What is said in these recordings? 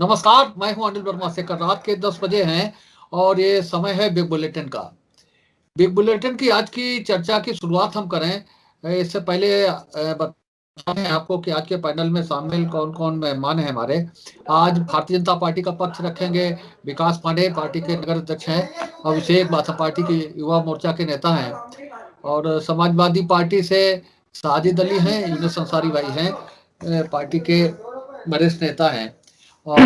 नमस्कार, मैं हूं अनिल वर्मा से। कल रात के 10 बजे हैं और ये समय है बिग बुलेटिन का। बिग बुलेटिन की आज की चर्चा की शुरुआत हम करें। इससे पहले बताएं आपको कि आज के पैनल में शामिल कौन कौन मेहमान हैं हमारे। आज भारतीय जनता पार्टी का पक्ष रखेंगे विकास पांडे, पार्टी के नगर अध्यक्ष हैं। अभिषेक बाथा पार्टी के युवा मोर्चा के नेता हैं। और समाजवादी पार्टी से साजिद अली हैं, यूनुस अंसारी भाई हैं, पार्टी के वरिष्ठ नेता हैं। और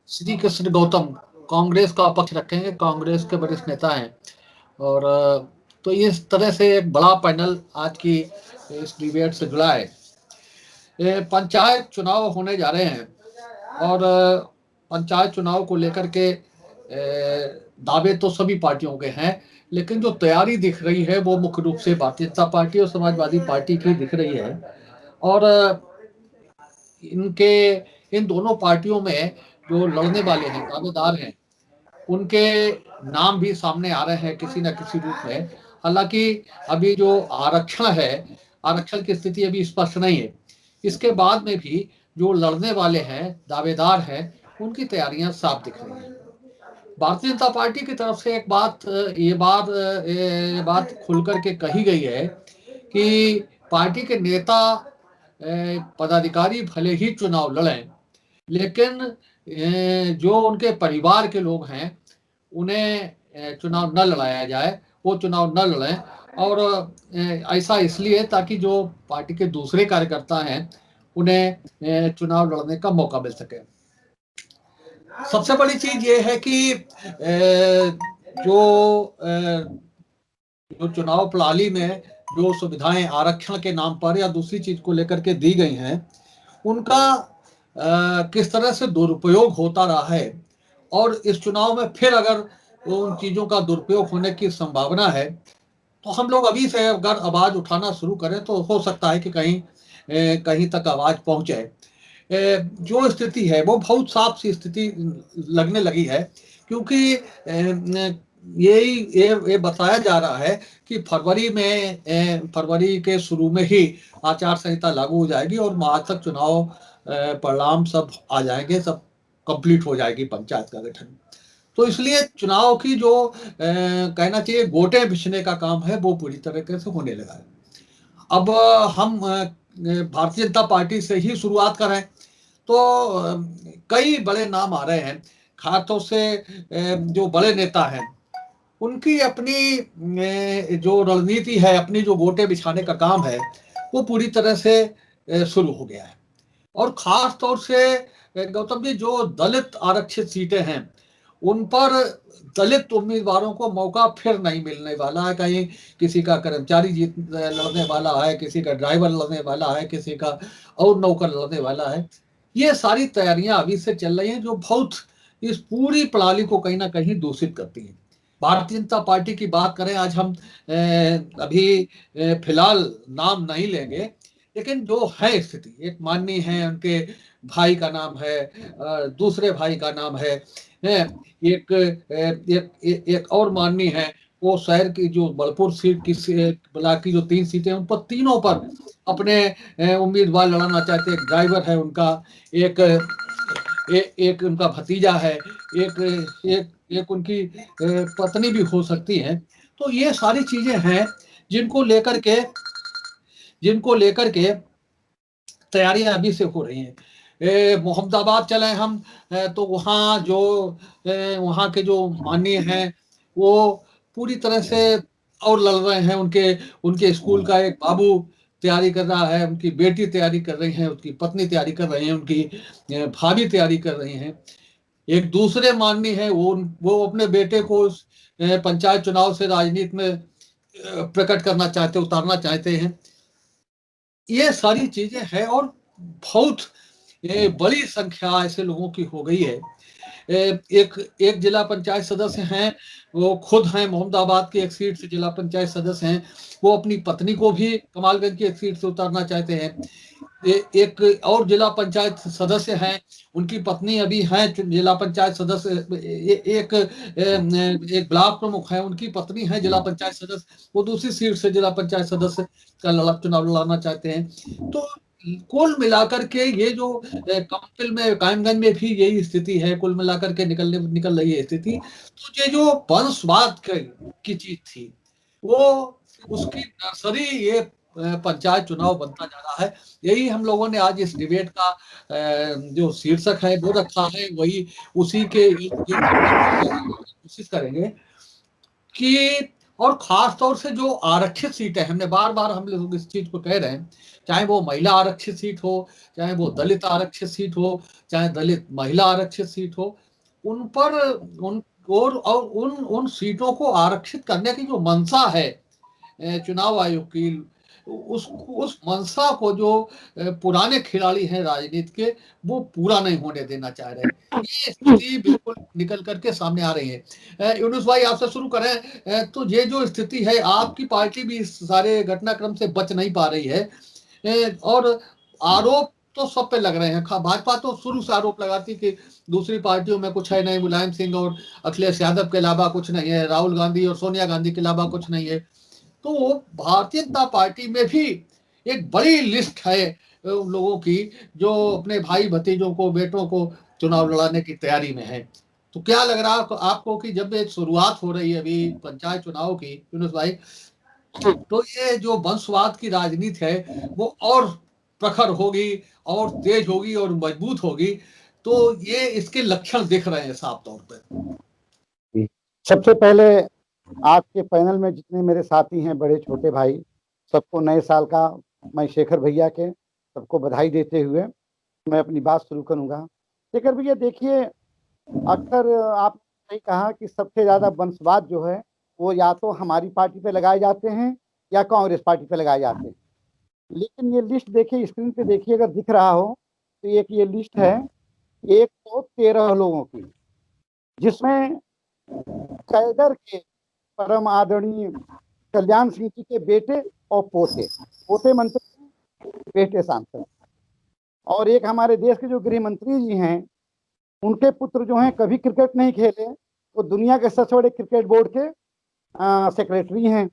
श्री कृष्ण गौतम कांग्रेस का पक्ष रखेंगे, कांग्रेस के वरिष्ठ नेता हैं। और तो इस तरह से एक बड़ा पैनल आज की इस डिबेट से जुड़ा है। पंचायत चुनाव होने जा रहे हैं और पंचायत चुनाव को लेकर के दावे तो सभी पार्टियों के हैं, लेकिन जो तैयारी दिख रही है वो मुख्य रूप से भारतीय जनता पार्टी और समाजवादी पार्टी की दिख रही है। और इनके इन दोनों पार्टियों में जो लड़ने वाले हैं, दावेदार हैं, उनके नाम भी सामने आ रहे हैं किसी न किसी रूप में। हालांकि अभी जो आरक्षण है, आरक्षण की स्थिति अभी स्पष्ट नहीं है। इसके बाद में भी जो लड़ने वाले हैं, दावेदार हैं, उनकी तैयारियां साफ दिख रही हैं। भारतीय जनता पार्टी की तरफ से एक बात ये बात खुल करके कही गई है कि पार्टी के नेता पदाधिकारी भले ही चुनाव लड़ें, लेकिन जो उनके परिवार के लोग हैं उन्हें चुनाव न लड़ाया जाए, वो चुनाव न लड़ें। और ऐसा इसलिए ताकि जो पार्टी के दूसरे कार्यकर्ता हैं उन्हें चुनाव लड़ने का मौका मिल सके। सबसे बड़ी चीज ये है कि जो जो चुनाव प्रणाली में जो सुविधाएं आरक्षण के नाम पर या दूसरी चीज को लेकर के दी गई हैं, उनका किस तरह से दुरुपयोग होता रहा है। और इस चुनाव में फिर अगर उन चीजों का दुरुपयोग होने की संभावना है, तो हम लोग अभी से अगर आवाज उठाना शुरू करें तो हो सकता है कि कहीं कहीं तक आवाज पहुंचे। जो स्थिति है वो बहुत साफ सी स्थिति लगने लगी है, क्योंकि ये बताया जा रहा है कि फरवरी के शुरू में ही आचार संहिता लागू हो जाएगी और मार्च तक चुनाव परिणाम सब आ जाएंगे, सब कंप्लीट हो जाएगी पंचायत का गठन। तो इसलिए चुनाव की जो कहना चाहिए गोटे बिछने का काम है वो पूरी तरीके से होने लगा है। अब हम भारतीय जनता पार्टी से ही शुरुआत करें तो कई बड़े नाम आ रहे हैं। खासतौर से जो बड़े नेता हैं उनकी अपनी जो रणनीति है, अपनी जो गोटे बिछाने का काम है, वो पूरी तरह से शुरू हो गया है। और खास तौर से गौतम जी, जो दलित आरक्षित सीटें हैं उन पर दलित उम्मीदवारों को मौका फिर नहीं मिलने वाला है। कहीं किसी का कर्मचारी जीत लड़ने वाला है, किसी का ड्राइवर लड़ने वाला है, किसी का और नौकर लड़ने वाला है। ये सारी तैयारियां अभी से चल रही हैं, जो बहुत इस पूरी प्रणाली को कहीं ना कहीं दूषित करती हैं। भारतीय जनता पार्टी की बात करें, आज हम अभी फिलहाल नाम नहीं लेंगे, लेकिन जो है स्थिति, एक माननीय है, उनके भाई का नाम है, दूसरे भाई का नाम है, एक और माननीय है। वो शहर की जो बलपुर सीट की ब्लॉक की जो 3 सीटें, उन पर तीनों पर अपने उम्मीदवार लड़ाना चाहते हैं। एक ड्राइवर है उनका, एक एक उनका भतीजा है, एक एक एक उनकी पत्नी भी हो सकती है। तो ये सारी चीजें हैं जिनको लेकर के जिनको लेकर के तैयारियां अभी से हो रही हैं। मोहम्मदाबाद चले हम, तो वहाँ के जो माननीय हैं वो पूरी तरह से और लड़ रहे हैं। उनके उनके स्कूल का एक बाबू तैयारी कर रहा है, उनकी बेटी तैयारी कर रही है, उनकी पत्नी तैयारी कर रही है, उनकी भाभी तैयारी कर रही हैं। एक दूसरे माननीय है, वो अपने बेटे को पंचायत चुनाव से राजनीति में प्रकट करना चाहते, उतारना चाहते हैं। ये सारी चीजें हैं और बहुत बड़ी संख्या ऐसे लोगों की हो गई है। एक एक जिला पंचायत सदस्य हैं, वो खुद हैं मोहम्मदाबाद की एक सीट से जिला पंचायत सदस्य हैं। वो अपनी पत्नी को भी कमालगंज की एक सीट से उतारना चाहते हैं। एक और जिला पंचायत सदस्य हैं, उनकी पत्नी अभी हैं जिला पंचायत सदस्य। एक ब्लॉक प्रमुख है, उनकी पत्नी है जिला पंचायत सदस्य, वो दूसरी सीट से जिला पंचायत सदस्य का चुनाव लड़ना चाहते हैं। तो कुल मिलाकर के ये जो काउंसिल में कायमगंज में भी यही स्थिति है, कुल मिलाकर के निकल रही है स्थिति। तो ये जो वंशवाद की चीज थी, वो उसकी नर्सरी ये पंचायत चुनाव बनता जा रहा है। यही हम लोगों ने आज इस डिबेट का जो शीर्षक है वो रखा है, वही उसी के इर्द गिर्द हम लोग कोशिश करेंगे कि, और खास तौर से जो आरक्षित सीटें, हमने बार बार हम लोग इस चीज को कह रहे हैं, चाहे वो महिला आरक्षित सीट हो, चाहे वो दलित आरक्षित सीट हो, चाहे दलित महिला आरक्षित सीट हो, उन पर उन और उन सीटों को आरक्षित करने की जो मंशा है चुनाव आयोग की, उस मंशा को जो पुराने खिलाड़ी हैं राजनीति के, वो पूरा नहीं होने देना चाह रहे हैं। ये स्थिति बिल्कुल निकल करके सामने आ रही है। यूनुस भाई, आपसे शुरू करें। तो ये जो स्थिति है, आपकी पार्टी भी इस सारे घटनाक्रम से बच नहीं पा रही है, और आरोप तो सब पे लग रहे हैं। भाजपा तो शुरू से आरोप लगाती कि दूसरी पार्टियों में कुछ है नहीं, मुलायम सिंह और अखिलेश यादव के अलावा कुछ नहीं है, राहुल गांधी और सोनिया गांधी के अलावा कुछ नहीं है। तो भारतीय जनता पार्टी में भी एक बड़ी लिस्ट है उन लोगों की जो अपने भाई भतीजों को, बेटों को चुनाव लड़ाने की तैयारी में है। तो क्या लग रहा है आपको कि जब एक शुरुआत हो रही है अभी पंचायत चुनाव की, यूनुस भाई, तो ये जो वंशवाद की राजनीति है वो और प्रखर होगी, और तेज होगी, और मजबूत होगी। तो ये इसके लक्षण दिख रहे हैं साफ तौर पर। सबसे पहले आज के पैनल में जितने मेरे साथी हैं, बड़े छोटे भाई, सबको नए साल का मैं शेखर भैया के सबको बधाई देते हुए मैं अपनी बात शुरू करूंगा। शेखर भैया देखिए, अक्सर आपने कहा कि सबसे ज्यादा वंशवाद जो है वो या तो हमारी पार्टी पे लगाए जाते हैं या कांग्रेस पार्टी पे लगाए जाते हैं। लेकिन ये लिस्ट देखिए, स्क्रीन पे देखिए, अगर दिख रहा हो तो एक ये लिस्ट है 113 लोगों की, जिसमें कैडर के परम आदरणीय कल्याण सिंह जी के बेटे और पोते, पोते मंत्री, बेटे सांसद, और एक हमारे देश के जो गृह मंत्री जी हैं, उनके पुत्र जो हैं कभी क्रिकेट नहीं खेले, वो दुनिया के सबसे बड़े क्रिकेट बोर्ड के सेक्रेटरी हैं।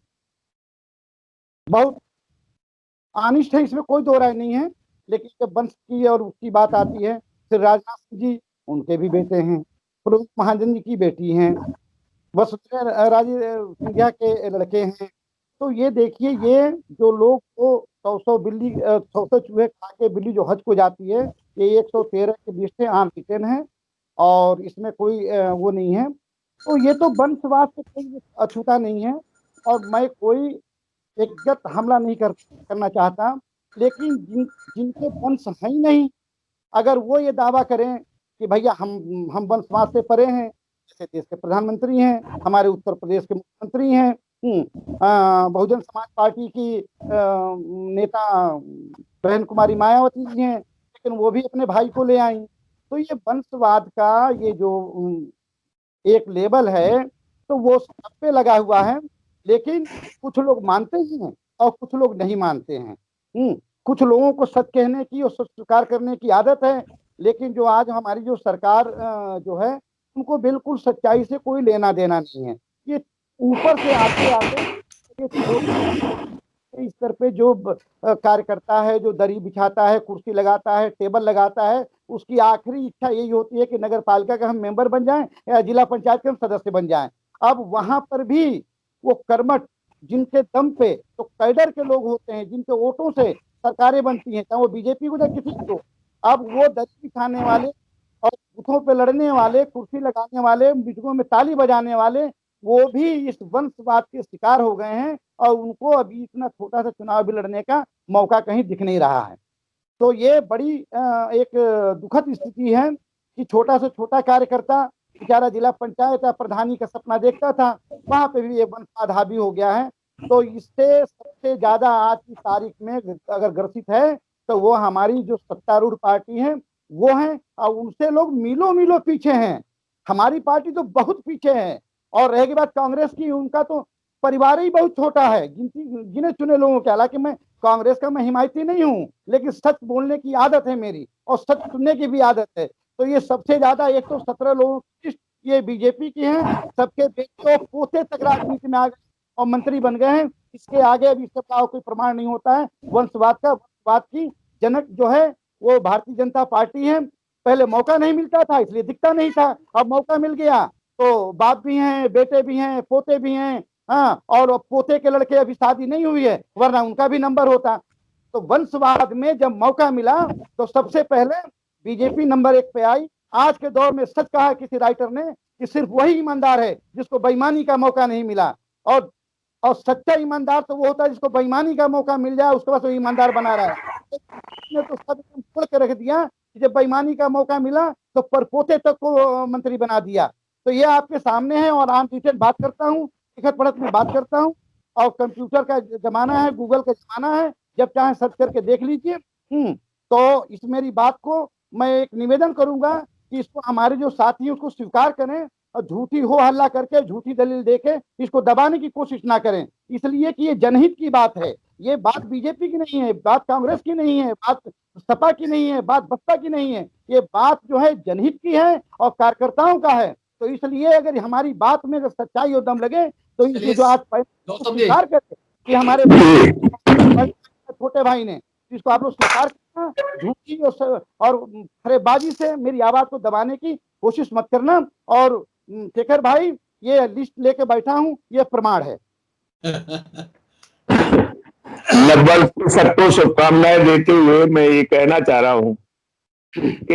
बहुत अनिष्ट है, इसमें कोई दो राय नहीं है। लेकिन जब वंश की और उसकी बात आती है, फिर राजनाथ सिंह जी उनके भी बेटे हैं, प्रमुख महाजन जी की बेटी हैं, वसुंधरा राजे सिंधिया के लड़के हैं। तो ये देखिए, ये जो लोग को 100 बिल्ली 100 चूहे खा के बिल्ली जो हज को जाती है, ये 113 की लिस्ट है, आम रिटर्न है, और इसमें कोई वो नहीं है। तो ये तो वंशवाद से कोई अछूता नहीं है, और मैं कोई व्यक्तिगत हमला नहीं करना चाहता। लेकिन जिनके वंश है ही नहीं, अगर वो ये दावा करें कि भैया हम वंशवाद से परे हैं, जैसे देश के प्रधानमंत्री हैं, हमारे उत्तर प्रदेश के मुख्यमंत्री हैं, बहुजन समाज पार्टी की नेता बहन कुमारी मायावती जी हैं, लेकिन वो भी अपने भाई को ले आई। तो ये वंशवाद का ये जो एक लेबल है, तो वो सब पे लगा हुआ है। लेकिन कुछ लोग मानते ही हैं और कुछ लोग नहीं मानते हैं। कुछ लोगों को सच कहने की और सच स्वीकार करने की आदत है, लेकिन जो आज हमारी जो सरकार जो है, उनको बिल्कुल सच्चाई से कोई लेना देना नहीं है। ये ऊपर से आते आते इस स्तर पे जो कार्यकर्ता है, जो दरी बिछाता है, कुर्सी लगाता है, टेबल लगाता है, उसकी आखिरी इच्छा यही होती है कि नगर पालिका के हम मेंबर बन जाएं या जिला पंचायत के हम सदस्य बन जाएं। अब वहां पर भी वो कर्मठ, जिनके दम पे तो कैडर के लोग होते हैं, जिनके वोटों से सरकारें बनती हैं, चाहे वो बीजेपी को या किसी को, अब वो दरी बिछाने वाले और बूथों पे लड़ने वाले, कुर्सी लगाने वाले, मीटिंगों में ताली बजाने वाले, वो भी इस वंशवाद के शिकार हो गए हैं, और उनको अभी इतना छोटा सा चुनाव भी लड़ने का मौका कहीं दिख नहीं रहा है। तो ये बड़ी एक दुखद स्थिति है कि छोटा से छोटा कार्यकर्ता बेचारा जिला पंचायत या प्रधानी का सपना देखता था, वहां पे भी एक वंशवाद हावी हो गया है। तो इससे सबसे ज्यादा आज की तारीख में अगर ग्रसित है तो वो हमारी जो सत्तारूढ़ पार्टी है वो है, और उनसे लोग मीलों मीलों पीछे हैं। हमारी पार्टी तो बहुत पीछे है। और रहेगी बात कांग्रेस की, उनका तो परिवार ही बहुत छोटा है, गिने चुने लोगों के। हालांकि मैं कांग्रेस का मैं हिमायती नहीं हूं, लेकिन सच बोलने की आदत है मेरी, और सच सुनने की भी आदत है। तो ये सबसे ज्यादा 117 लोगों की लिस्ट ये बीजेपी की है। सबके बेटे और पोते तक राजनीति में आ गए और मंत्री बन गए हैं। इसके आगे अभी इससे कोई प्रमाण नहीं होता है वंशवाद का, वंशवाद की जनक जो है वो भारतीय जनता पार्टी है। पहले मौका नहीं मिलता था इसलिए दिखता नहीं था, अब मौका मिल गया तो बाप भी हैं, बेटे भी हैं, पोते भी हैं। हाँ, और पोते के लड़के अभी शादी नहीं हुई है, वरना उनका भी नंबर होता। तो वंशवाद में जब मौका मिला तो सबसे पहले बीजेपी नंबर 1 पे आई। आज के दौर में सच कहा किसी राइटर ने कि सिर्फ वही ईमानदार है जिसको बेईमानी का मौका नहीं मिला। और सच्चा ईमानदार तो वो होता है जिसको बेईमानी का मौका मिल जाए, उसके बाद वो ईमानदार बना रहा है। ने तो सब एकदम छोड़ के रख दिया कि जब बेईमानी का मौका मिला तो परपोते तक को मंत्री बना दिया। तो ये आपके सामने है और आम डिटेल बात करता हूँ, लिखत पढ़त में बात करता हूँ। और कंप्यूटर का जमाना है, गूगल का जमाना है, जब चाहे सर्च करके देख लीजिए। तो इस मेरी बात को मैं एक निवेदन करूंगा कि इसको हमारे जो साथी हैं उसको स्वीकार करें और झूठी हो हल्ला करके, झूठी दलील देके इसको दबाने की कोशिश ना करें, इसलिए कि ये जनहित की बात है। ये बात बीजेपी की नहीं है, बात कांग्रेस की नहीं है, बात सपा की नहीं है, बात बसपा की नहीं है। ये बात जो है जनहित की है और कार्यकर्ताओं का है। तो इसलिए अगर हमारी बात में अगर सच्चाई और दम लगे तो इसको जो आज स्वीकार करें कि हमारे छोटे भाई ने, इसको आप लोग स्वीकार करना। झूठी और फरेबाजी से मेरी आवाज को दबाने की कोशिश मत करना। और शेखर भाई, ये लिस्ट लेके बैठा हूं, ये प्रमाण है। लगभग सबको शुभकामनाएं देते हुए मैं ये कहना चाह रहा हूं कि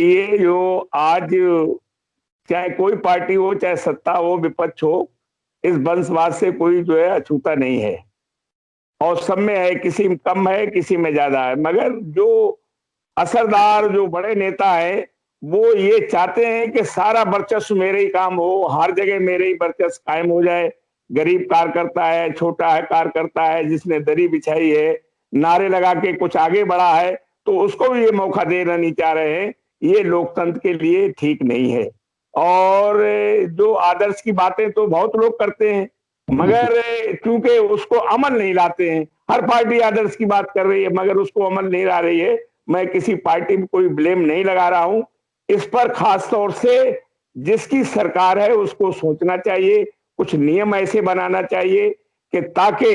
ये जो आज चाहे कोई पार्टी हो, चाहे सत्ता हो, विपक्ष हो, इस वंशवाद से कोई जो है अछूता नहीं है और सब में है, किसी में कम है, किसी में ज्यादा है। मगर जो असरदार जो बड़े नेता है वो ये चाहते हैं कि सारा वर्चस्व मेरे ही काम हो, हर जगह मेरे ही वर्चस्व कायम हो जाए। गरीब कार्यकर्ता है, छोटा है कार्यकर्ता है, जिसने दरी बिछाई है, नारे लगा के कुछ आगे बढ़ा है, तो उसको भी ये मौका देना नहीं चाह रहे हैं। ये लोकतंत्र के लिए ठीक नहीं है। और जो आदर्श की बातें तो बहुत लोग करते हैं, मगर क्योंकि उसको अमल नहीं लाते हैं। हर पार्टी आदर्श की बात कर रही है मगर उसको अमल नहीं ला रही है। मैं किसी पार्टी में कोई ब्लेम नहीं लगा रहा हूं। इस पर खास तौर से जिसकी सरकार है उसको सोचना चाहिए, कुछ नियम ऐसे बनाना चाहिए कि ताकि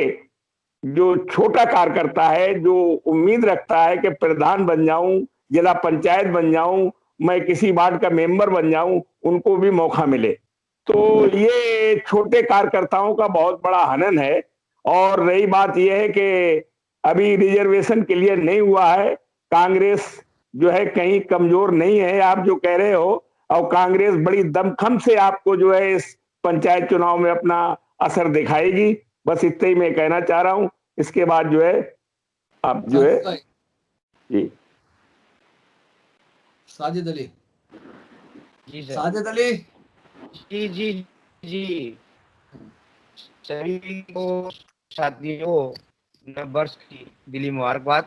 जो छोटा कार्यकर्ता है, जो उम्मीद रखता है कि प्रधान बन जाऊं, जिला पंचायत बन जाऊं, मैं किसी वार्ड का मेंबर बन जाऊं, उनको भी मौका मिले। तो ये छोटे कार्यकर्ताओं का बहुत बड़ा हनन है। और रही बात यह है कि अभी रिजर्वेशन क्लियर नहीं हुआ है। कांग्रेस जो है कहीं कमजोर नहीं है, आप जो कह रहे हो, और कांग्रेस बड़ी दमखम से आपको जो है इस पंचायत चुनाव में अपना असर दिखाएगी। बस इतना ही मैं कहना चाह रहा हूं। इसके बाद जो है आप जो है जी साजिद अली। जी सर। साजिद अली जी जी जी, सभी को साथियों नववर्ष की दिली मुबारकबाद।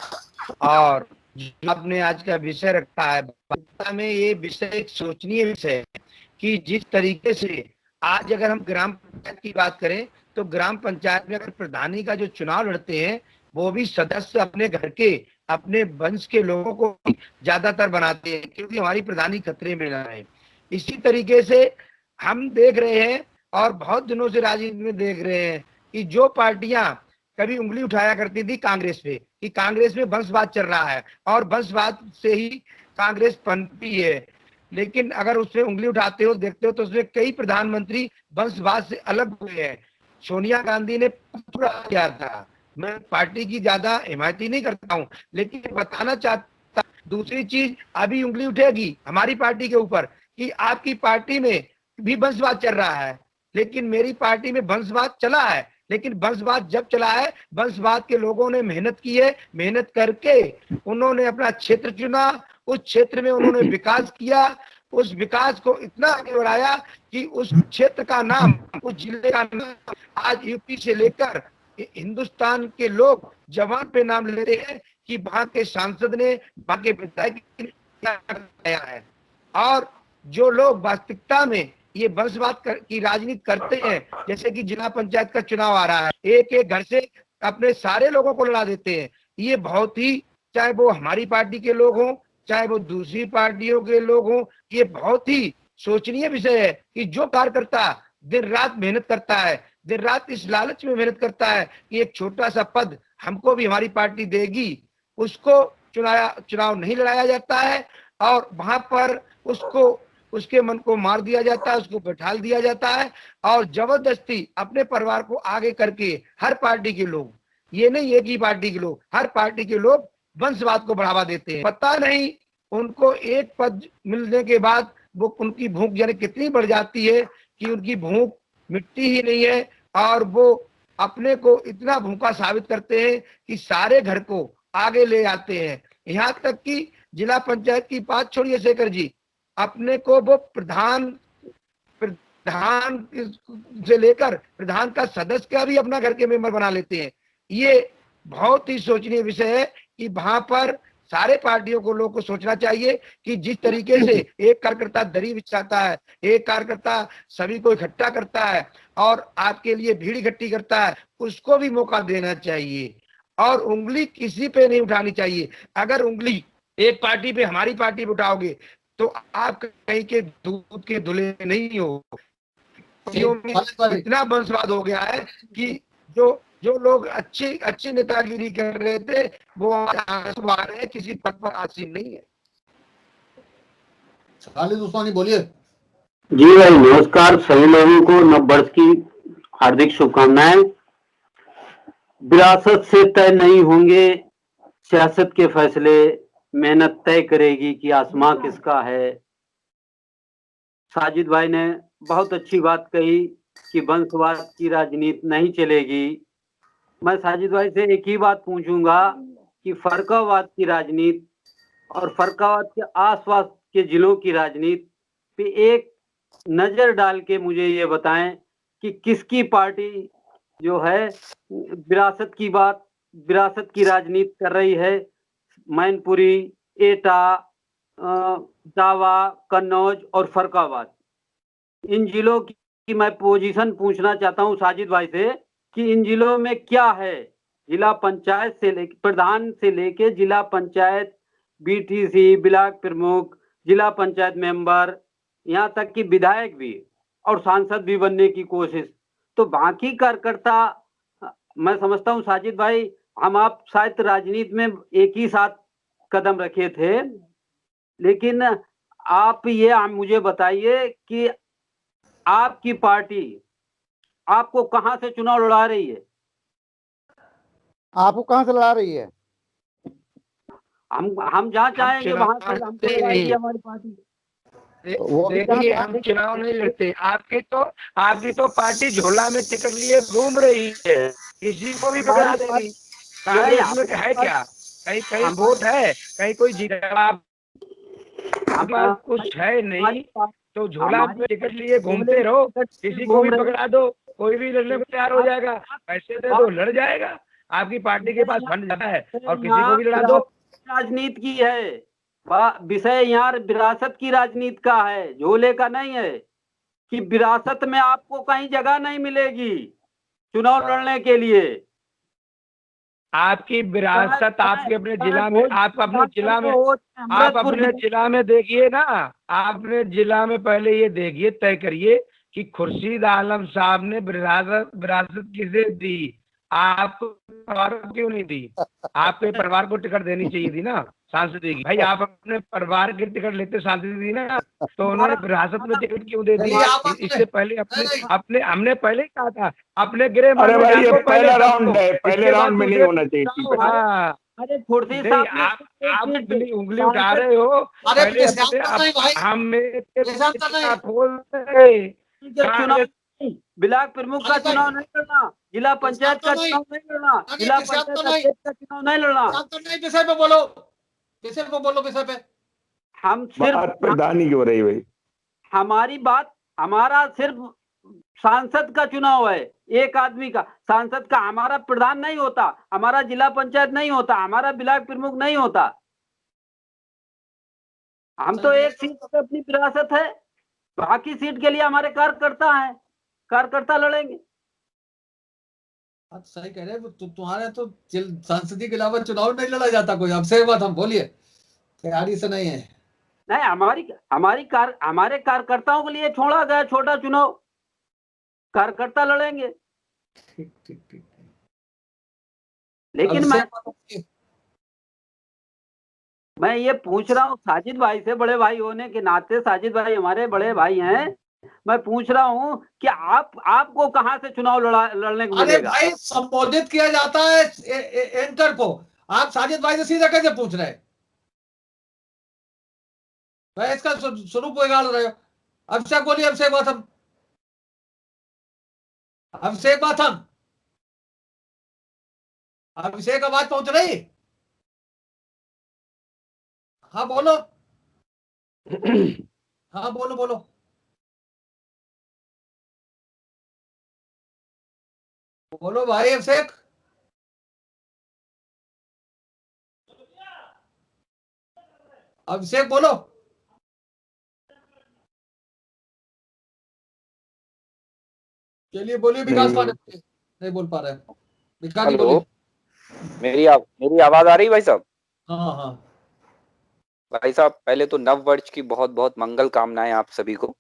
और जो आपने आज का विषय रखा है, वास्तव में ये विषय एक सोचनीय विषय है कि जिस तरीके से आज अगर हम ग्राम पंचायत की बात करें तो ग्राम पंचायत में अगर प्रधानी का जो चुनाव लड़ते हैं वो भी सदस्य अपने घर के, अपने वंश के लोगों को ज्यादातर बनाते हैं, क्योंकि हमारी प्रधानी खतरे में ना है। इसी तरीके से हम देख रहे हैं और बहुत दिनों से राजनीति में देख रहे हैं कि जो पार्टियां कभी उंगली उठाया करती थी कांग्रेस पे कि कांग्रेस में वंशवाद चल रहा है और वंशवाद से ही कांग्रेस पनपी है, लेकिन अगर उसमें उंगली उठाते हो, देखते हो तो उसमें कई प्रधानमंत्री वंशवाद से अलग हुए हैं। सोनिया गांधी ने पूरा किया था। मैं पार्टी की ज्यादा हिमायती नहीं करता हूं, लेकिन बताना चाहता, दूसरी चीज अभी उंगली उठेगी हमारी पार्टी के ऊपर कि आपकी पार्टी में भी वंशवाद चल रहा है, लेकिन मेरी पार्टी में वंशवाद चला है, लेकिन वंशवाद जब चला है, वंशवाद के लोगों ने मेहनत की है, मेहनत करके उन्होंने अपना क्षेत्र चुना, उस क्षेत्र में उन्होंने विकास किया, उस विकास को इतना आगे बढ़ाया कि उस क्षेत्र का नाम, उस जिले का नाम आज यूपी से लेकर हिंदुस्तान के लोग जबान पे नाम ले रहे हैं कि वहां के सांसद ने, वहां के विधायक ने क्या किया है। और जो लोग वास्तविकता में ये वंशवाद की राजनीति करते हैं, जैसे कि जिला पंचायत का चुनाव आ रहा है, एक एक घर से अपने सारे लोगों को लड़ा देते हैं। ये बहुत ही, चाहे वो हमारी पार्टी के लोग हों, चाहे वो दूसरी पार्टियों के लोग हों, ये बहुत ही सोचनीय विषय है कि जो कार्यकर्ता दिन रात मेहनत करता है, दिन रात इस लालच में मेहनत करता है कि एक छोटा सा पद हमको भी हमारी पार्टी देगी, उसको चुनाव नहीं लड़ाया जाता है और वहां पर उसको उसके मन को मार दिया जाता है, उसको बैठाल दिया जाता है और जबरदस्ती अपने परिवार को आगे करके हर पार्टी के लोग, ये नहीं एक ही पार्टी के लोग, हर पार्टी के लोग वंशवाद को बढ़ावा देते हैं। पता नहीं उनको एक पद मिलने के बाद वो उनकी भूख यानी कितनी बढ़ जाती है कि उनकी भूख मिटती ही नहीं है और वो अपने को इतना भूखा साबित करते हैं कि सारे घर को आगे ले आते हैं। यहाँ तक कि जिला पंचायत की बात छोड़िए शेखर जी, अपने को वो प्रधान से लेकर प्रधान का सदस्य का भी अपना घर के मेंबर बना लेते हैं। ये बहुत ही सोचनीय विषय है कि वहां पर सारे पार्टियों को लोगों को सोचना चाहिए कि जिस तरीके से एक कार्यकर्ता दरी बिछाता है, एक कार्यकर्ता सभी को इकट्ठा करता है और आपके लिए भीड़ इकट्ठी करता है, उसको भी मौका देना चाहिए और उंगली किसी पे नहीं उठानी चाहिए। अगर उंगली एक पार्टी पे, हमारी पार्टी पे उठाओगे तो आप कहीं के दूध के धुले नहीं हो। इतना वंशवाद हो गया है कि जो लोग अच्छी नेतागिरी कर रहे थे वो आज आंसू आ रहे हैं, किसी पद पर आसीन नहीं है। खालिद उस्मानी बोलिए। जी भाई नमस्कार, सभी लोगों को नव वर्ष की हार्दिक शुभकामनाएं। विरासत से तय नहीं होंगे सियासत के फैसले, मेहनत तय करेगी कि आसमां किसका है। साजिद भाई ने बहुत अच्छी बात कही कि वंशवाद की राजनीति नहीं चलेगी। मैं साजिद भाई से एक ही बात पूछूंगा कि फरकावाद की राजनीति और फरकावाद के आसपास के जिलों की राजनीति पे एक नजर डाल के मुझे ये बताएं कि किसकी पार्टी जो है विरासत की राजनीति कर रही है। मैनपुरी, एटा, जावा, कन्नौज और फरकावाद, इन जिलों की मैं पोजीशन पूछना चाहता हूं साजिद भाई से कि इन जिलों में क्या है। जिला पंचायत से लेकर प्रधान से लेके जिला पंचायत, बीटीसी, ब्लॉक प्रमुख, जिला पंचायत मेंबर, यहाँ तक कि विधायक भी और सांसद भी बनने की कोशिश। तो बाकी कार्यकर्ता, मैं समझता हूँ साजिद भाई, हम आप शायद राजनीति में एक ही साथ कदम रखे थे, लेकिन आप ये मुझे बताइए कि आपकी पार्टी आपको कहां से चुनाव लड़ा रही है? आपको कहां से लड़ा रही है? हम जहाँ चाहेंगे वहां से हमको लड़ाएगी हमारी पार्टी। देखिए हम चुनाव नहीं लड़ते, आपकी तो पार्टी झोला में टिकट लिए घूम रही है, किसी को भी पकड़ा देगी। कांग्रेस में है क्या? कहीं वोट है, कहीं कोई जीता, कुछ है नहीं, तो झोला में टिकट लिए घूमते रहो, किसी को भी पकड़ा दो, कोई भी लड़ने को तैयार हो जाएगा, पैसे दे दो लड़ जाएगा। आपकी पार्टी के पास फंड ज्यादा है और किसी को भी लड़ा दो। राजनीति की है विषय, यहाँ विरासत की राजनीति का है, झोले का नहीं है कि विरासत में आपको कहीं जगह नहीं मिलेगी चुनाव लड़ने के लिए। आपकी विरासत आपके अपने जिला में, आप अपने जिला में देखिए ना, आपने जिला में पहले ये देखिए, तय करिए कि खुर्शीद आलम साहब ने विरासत किसे दी, आपको परिवार को क्यों नहीं दी? आपके परिवार को टिकट देनी चाहिए थी ना सांसद की। भाई आप अपने परिवार के टिकट लेते सांसद दी ना, तो उन्होंने विरासत में टिकट क्यों दे दी? इससे पहले हमने पहले ही कहा था अपने गृह। अरे भाई ये पहला राउंड है, पहले राउंड में नहीं होना चाहिए। हाँ, अरे खुर्शीद साहब आप उंगली उठा रहे हो। चुनाव ब्लॉक प्रमुख का चुनाव नहीं लड़ना, जिला पंचायत का चुनाव नहीं लड़ना, जिला पंचायत का चुनाव नहीं लड़ना। विषय पे बोलो, विषय पे। हम सिर्फ प्रधानी क्यों रही भाई? हमारी बात, हमारा सिर्फ सांसद का चुनाव है, एक आदमी का सांसद का। हमारा प्रधान नहीं होता, हमारा जिला पंचायत नहीं होता, हमारा ब्लॉक प्रमुख नहीं होता। हम तो एक सीट पे अपनी विरासत है, बाकी सीट के लिए हमारे कार्यकर्ता हैं, कार्यकर्ता लड़ेंगे। आप सही कह रहे हैं, तुम्हारे तो संसदीय के अलावा चुनाव नहीं लड़ा जाता कोई। अब सही बात हम बोलिए, तैयारी से नहीं है। नहीं, हमारे कार्यकर्ताओं के लिए छोड़ा गया छोटा चुनाव, कार्यकर्ता लड़ेंगे। ठीक। लेकिन मैं मैं ये पूछ रहा हूँ साजिद भाई से, बड़े भाई होने के नाते साजिद भाई हमारे बड़े भाई हैं, मैं पूछ रहा हूँ कि आपको कहाँ से चुनाव लड़ने को अरे मिलेगा? भाई संबोधित किया जाता है एंकर को, आप साजिद भाई से सीधा कैसे पूछ रहे हैं? भाई इसका स्वरूप बिगाड़ रहे हो। अभिषेक बोलिए, अभिषेक बाथम, अभिषेक बाथम, अभिषेक आवाज पहुंच रही? हाँ बोलो, हाँ बोलो बोलो। बोलो भाई अभिषेक। अभिषेक बोलो। चलिए बोलिए विकास पांडे, नहीं बोल पा रहे हैं। विकास जी हेलो, बोलिए। मेरी आवाज आ रही भाई साहब? हाँ हाँ। भाई साहब पहले तो नव वर्ष की बहुत बहुत मंगल कामनाएं आप सभी को।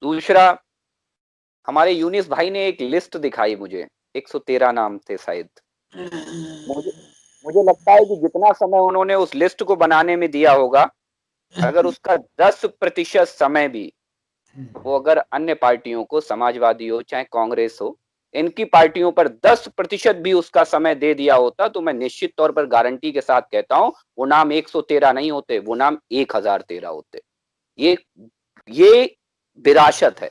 दूसरा, हमारे यूनिस भाई ने एक लिस्ट दिखाई मुझे, 113 नाम थे शायद। मुझे लगता है कि जितना समय उन्होंने उस लिस्ट को बनाने में दिया होगा, अगर उसका 10% समय भी वो अगर अन्य पार्टियों को, समाजवादी हो चाहे कांग्रेस हो, इनकी पार्टियों पर 10% भी उसका समय दे दिया होता, तो मैं निश्चित तौर पर गारंटी के साथ कहता हूं वो नाम 113 नहीं होते, वो नाम 1013 होते। ये विरासत है,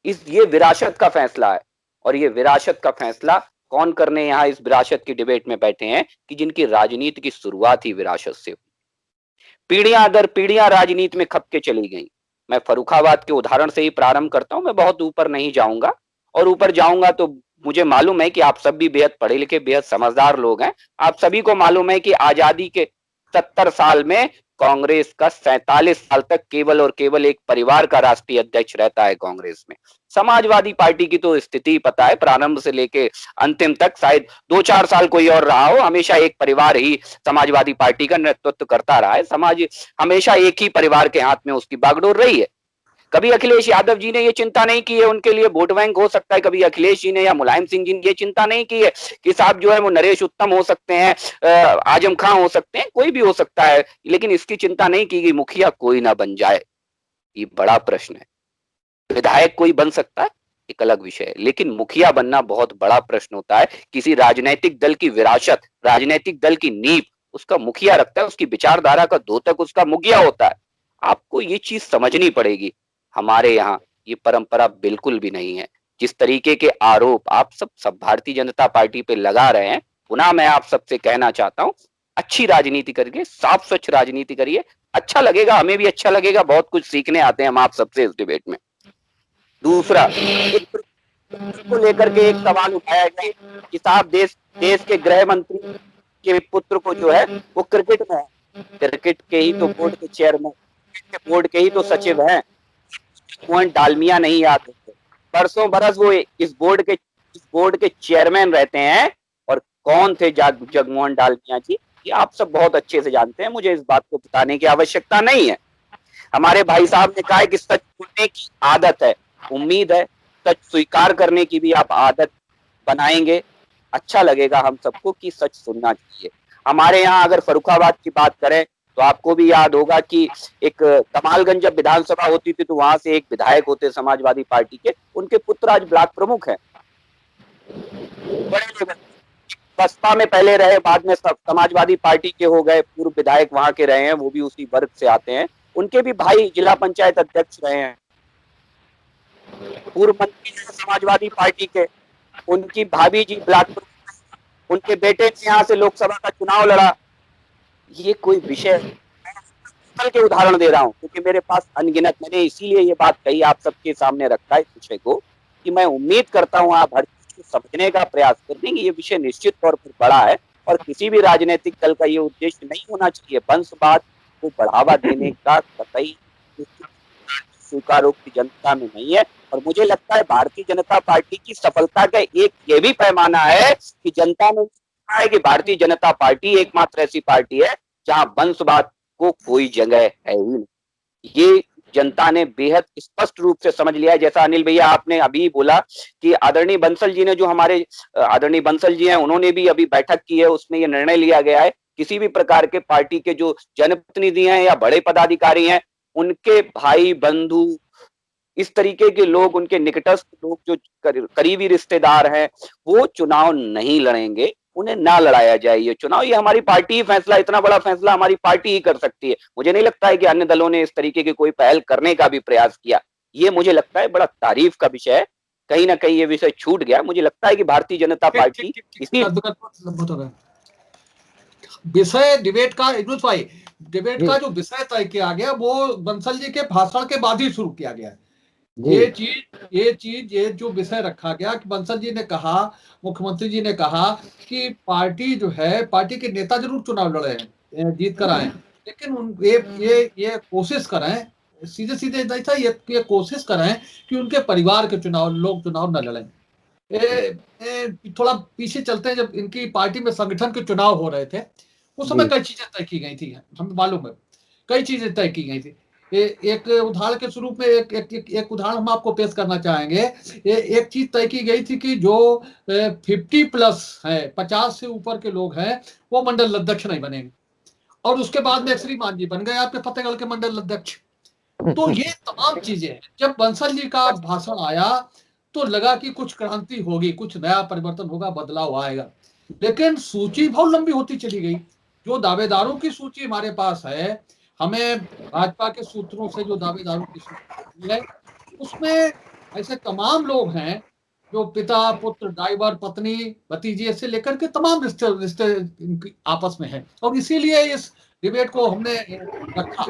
ये विरासत का फैसला है। और ये विरासत का फैसला कौन करने यहाँ इस विरासत की डिबेट में बैठे हैं कि जिनकी राजनीति की शुरुआत ही विरासत से हुई। पीढ़ियां दर पीढ़ियां राजनीति में खप के चली गई। मैं फर्रुखाबाद के उदाहरण से ही प्रारंभ करता हूं, मैं बहुत ऊपर नहीं जाऊंगा, और ऊपर जाऊंगा तो मुझे मालूम है कि आप सब भी बेहद पढ़े लिखे, बेहद समझदार लोग हैं। आप सभी को मालूम है कि आजादी के 70 साल में कांग्रेस का 47 साल तक केवल और केवल एक परिवार का राष्ट्रीय अध्यक्ष रहता है कांग्रेस में। समाजवादी पार्टी की तो स्थिति पता है, प्रारंभ से लेके अंतिम तक शायद 2-4 साल कोई और रहा हो, हमेशा एक परिवार ही समाजवादी पार्टी का नेतृत्व करता रहा है। समाज हमेशा एक ही परिवार के हाथ में उसकी बागडोर रही है। कभी अखिलेश यादव जी ने ये चिंता नहीं की है उनके लिए वोट बैंक हो सकता है, कभी अखिलेश जी ने या मुलायम सिंह जी ने ये चिंता नहीं की है कि साहब जो है वो नरेश उत्तम हो सकते हैं, आजम खां हो सकते हैं, कोई भी हो सकता है, लेकिन इसकी चिंता नहीं की गई मुखिया कोई ना बन जाए। ये बड़ा प्रश्न है। विधायक कोई बन सकता है, एक अलग विषय है, लेकिन मुखिया बनना बहुत बड़ा प्रश्न होता है। किसी राजनीतिक दल की विरासत, राजनीतिक दल की नींव उसका मुखिया रखता है, उसकी विचारधारा का द्योतक उसका मुखिया होता है। आपको ये चीज समझनी पड़ेगी। हमारे यहाँ ये परंपरा बिल्कुल भी नहीं है। जिस तरीके के आरोप आप सब भारतीय जनता पार्टी पे लगा रहे हैं, पुनः मैं आप सबसे कहना चाहता हूँ, अच्छी राजनीति करिए, साफ स्वच्छ राजनीति करिए, अच्छा लगेगा, हमें भी अच्छा लगेगा, बहुत कुछ सीखने आते हैं हम आप सबसे इस डिबेट में। दूसरा, को लेकर के एक सवाल उठाया गया कि साहब देश के गृह मंत्री के पुत्र को जो है वो क्रिकेट में है, क्रिकेट के ही तो बोर्ड के चेयरमैन, बोर्ड के ही तो सचिव हैं, मोहन डालमिया नहीं याद होते, बरसों बरस वो इस बोर्ड के चेयरमैन रहते हैं। और कौन थे जगमोहन डालमिया जी, ये आप सब बहुत अच्छे से जानते हैं, मुझे इस बात को बताने की आवश्यकता नहीं है। हमारे भाई साहब ने कहा है कि सच बोलने की आदत है, उम्मीद है सच स्वीकार करने की भी आप आदत बनाएंगे। अच्छा लगेगा हम सबको कि सच सुनना चाहिए। हमारे यहाँ अगर फर्रुखाबाद की बात करें तो आपको भी याद होगा कि एक कमालगंज जब विधानसभा होती थी तो वहां से एक विधायक होते समाजवादी पार्टी के, उनके पुत्र आज ब्लॉक प्रमुख हैं, बड़े लेवल, बसपा में पहले रहे, बाद में समाजवादी पार्टी के हो गए, पूर्व विधायक वहां के रहे हैं, वो भी उसी वर्ग से आते हैं। उनके भी भाई जिला पंचायत अध्यक्ष रहे हैं, पूर्व मंत्री समाजवादी पार्टी के, उनकी भाभी जी ब्लॉक प्रमुख, उनके बेटे ने यहाँ से लोकसभा का चुनाव लड़ा। ये कोई विषय के उदाहरण दे रहा हूँ क्योंकि मेरे पास अनगिनत, मैंने इसीलिए ये बात कही आप सबके सामने रखा है इस विषय को, कि मैं उम्मीद करता हूँ आप हर चीज को समझने का प्रयास करेंगे। ये विषय निश्चित तौर पर बड़ा है और किसी भी राजनीतिक दल का ये उद्देश्य नहीं होना चाहिए वंशवाद को बढ़ावा देने का, कतई स्वीकारोक्ति जनता में नहीं है। और मुझे लगता है भारतीय जनता पार्टी की सफलता का एक ये भी पैमाना है कि जनता ने कहा है कि भारतीय जनता पार्टी एकमात्र ऐसी पार्टी है जहां वंशवाद को कोई जगह है ही नहीं। ये जनता ने बेहद स्पष्ट रूप से समझ लिया है। जैसा अनिल भैया आपने अभी बोला कि आदरणीय बंसल जी ने, जो हमारे आदरणीय बंसल जी हैं, उन्होंने भी अभी बैठक की है, उसमें ये निर्णय लिया गया है किसी भी प्रकार के पार्टी के जो जनप्रतिनिधि हैं या बड़े पदाधिकारी हैं, उनके भाई बंधु, इस तरीके के लोग, उनके निकटस्थ लोग जो करीबी रिश्तेदार हैं, वो चुनाव नहीं लड़ेंगे, उन्हें ना लड़ाया जाए ये चुनाव। ये हमारी पार्टी ही फैसला, इतना बड़ा फैसला हमारी पार्टी ही कर सकती है। मुझे नहीं लगता है कि अन्य दलों ने इस तरीके की कोई पहल करने का भी प्रयास किया। ये मुझे लगता है बड़ा तारीफ का विषय है। कहीं ना कहीं ये विषय छूट गया। मुझे लगता है कि भारतीय जनता पार्टी इसी विषय डिबेट का, इग्नूस भाई, डिबेट का जो विषय तय किया गया वो बंसल जी के भाषण के बाद ही शुरू किया गया है। ये जो विषय रखा गया कि बंसल जी ने कहा, मुख्यमंत्री जी ने कहा कि पार्टी जो है, पार्टी के नेता जरूर चुनाव लड़े हैं, जीत कर आए, लेकिन ये कोशिश करें, सीधे सीधे नहीं था, ये कोशिश करें कि उनके परिवार के लोग चुनाव न लड़ें। थोड़ा पीछे चलते हैं, जब इनकी पार्टी में संगठन के चुनाव हो रहे थे उस समय कई चीजें तय की गई थी, हमें मालूम है कई चीजें तय की गई थी। एक उदाहरण के स्वरूप में एक उदाहरण हम आपको पेश करना चाहेंगे। एक चीज तय की गई थी कि जो 50+ है, 50 से ऊपर के लोग हैं, वो मंडल अध्यक्ष नहीं बनेंगे। और उसके बाद में श्रीमान जी बन गए आपके फतेहगढ़ के मंडल अध्यक्ष। तो ये तमाम चीजें हैं। जब बंसल जी का भाषण आया तो लगा कि कुछ क्रांति होगी, कुछ नया परिवर्तन होगा, बदलाव आएगा, लेकिन सूची बहुत लंबी होती चली गई। जो दावेदारों की सूची हमारे पास है, हमें भाजपा के सूत्रों से जो दावेदारों की सूची है, उसमें ऐसे तमाम लोग हैं जो पिता, पुत्र, ड्राइवर, पत्नी, भतीजे से लेकर के तमाम रिश्ते आपस में है। और इसीलिए इस डिबेट को हमने रखा।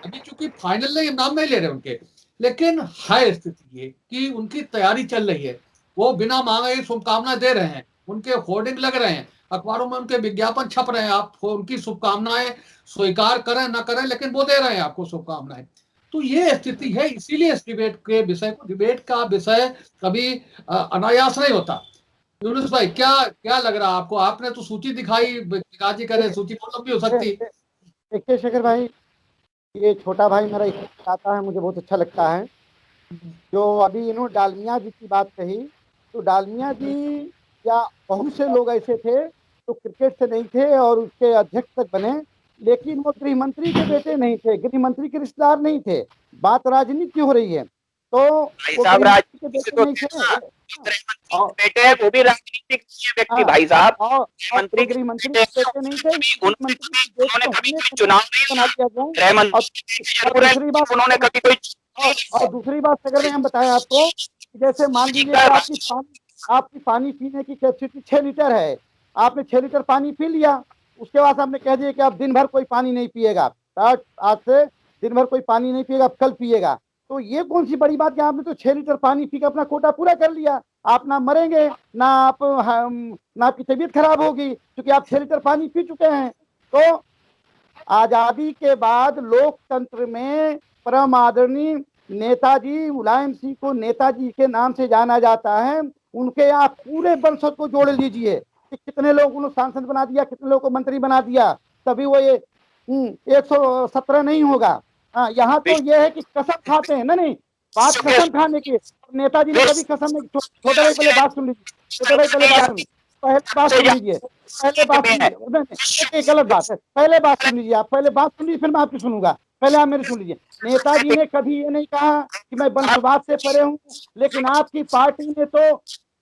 अभी चूंकि फाइनल नहीं, नाम नहीं ले रहे उनके, लेकिन है स्थिति ये कि उनकी तैयारी चल रही है। वो बिना मांगे शुभकामनाएं दे रहे हैं, उनके होर्डिंग लग रहे हैं, अखबारों में उनके विज्ञापन छप रहे हैं। आप उनकी शुभकामनाएं स्वीकार करें ना करें, लेकिन वो दे रहे हैं आपको शुभकामनाएं। तो ये स्थिति है। इसीलिए इस डिबेट के विषय को, डिबेट का विषय कभी अनायास नहीं होता। यूनुस भाई, क्या लग रहा है आपको? आपने तो सूची दिखाई, जी करे सूची बहुत लंबी हो सकती। देखिए शेखर भाई, ये छोटा भाई मेरा आता है, मुझे बहुत अच्छा लगता है। जो अभी इन्होंने डालमिया जी की बात कही, तो डालमिया जी या बहुत से लोग ऐसे थे तो क्रिकेट से नहीं थे और उसके अध्यक्ष तक बने, लेकिन वो गृह मंत्री के बेटे नहीं थे, गृह मंत्री के रिश्तेदार नहीं थे। बात राजनीति की हो रही है, तो वो गृह मंत्री के बेटे नहीं थे, बेटे हैं, वो भी राजनीतिक व्यक्ति भाई साहब, मंत्री गृह मंत्री के बेटे नहीं थे, चुनाव और दूसरी बात अगर मैं हम बताएं आपको, जैसे मान लीजिए आपकी पानी पीने की कैपेसिटी 6 लीटर है, आपने 6 लीटर पानी पी लिया, उसके बाद आपने कह दिया कि आप दिन भर कोई पानी नहीं पिएगा, आज से दिन भर कोई पानी नहीं पिएगा, कल पिएगा। तो ये कौन सी बड़ी बात कि आपने तो 6 लीटर पानी पी के अपना कोटा पूरा कर लिया। आप ना मरेंगे, ना आपकी तबीयत खराब होगी, क्योंकि आप 6 लीटर पानी पी चुके हैं। तो आजादी के बाद लोकतंत्र में परम आदरणीय नेताजी मुलायम सिंह को नेताजी के नाम से जाना जाता है। उनके आप पूरे वंशज को जोड़ लीजिए कि कितने लोग उन्होंने सांसद बना दिया, कितने लोग को मंत्री बना दिया, तभी वो ये 117 नहीं होगा। हाँ, यहाँ तो ये है कि कसम खाते हैं ना, नहीं बात कसम खाने की। नेताजी ने कभी कसम नहीं। छोटे भाई पहले बात सुन लीजिए, छोटे भाई पहले बात सुन लीजिए, पहले बात सुन लीजिए, पहले बात सुन लीजिए। गलत बात है, पहले बात सुन लीजिए, आप पहले बात सुन लीजिए, फिर मैं आपकी सुनूंगा। पहले आप मेरी सुन लीजिए। नेताजी ने कभी ये नहीं कहा कि मैं वंशवाद से परे हूँ, लेकिन आपकी पार्टी ने तो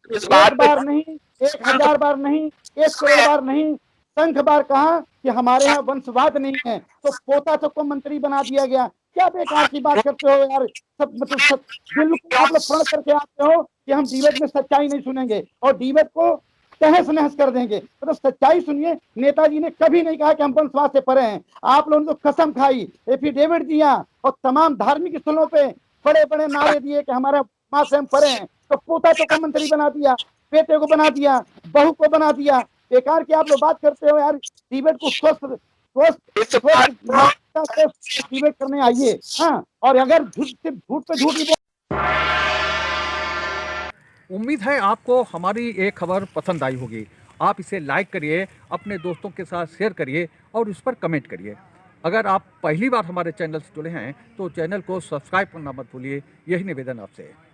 1 बार नहीं, 1000 बार नहीं, 1 करोड़ बार नहीं, संख्य बार कहा कि हमारे यहाँ वंशवाद नहीं है, तो पोता सबको मंत्री बना दिया गया। क्या बेकार की बात करते हो यार। सब मतलब बिल्कुल आप लोग प्रण करके आते हो कि हम डिबेट में सच्चाई नहीं सुनेंगे और डिबेट को तहस नहस कर देंगे। तो सच्चाई सुनिए, नेताजी ने कभी नहीं कहा कि हम वंशवाद से परे हैं। आप लोगों ने तो कसम खाई, एफिडेविट दिया और तमाम धार्मिक स्थलों पे बड़े बड़े नारे दिए कि हमारे माँ से हम परे हैं। तो पोता को मंत्री बना दिया, बेटे को बना दिया, बहू को बना दिया। बेकार की आप लोग बात करते हो यार। डिबेट को स्वस्थ डिबेट करने आइए। हाँ, और अगर झूठ पे झूठ नहीं। उम्मीद है आपको हमारी ये खबर पसंद आई होगी। आप इसे लाइक करिए, अपने दोस्तों के साथ शेयर करिए और उस पर कमेंट करिए। अगर आप पहली बार हमारे चैनल से जुड़े हैं तो चैनल को सब्सक्राइब करना मत भूलिए। यही निवेदन आपसे है।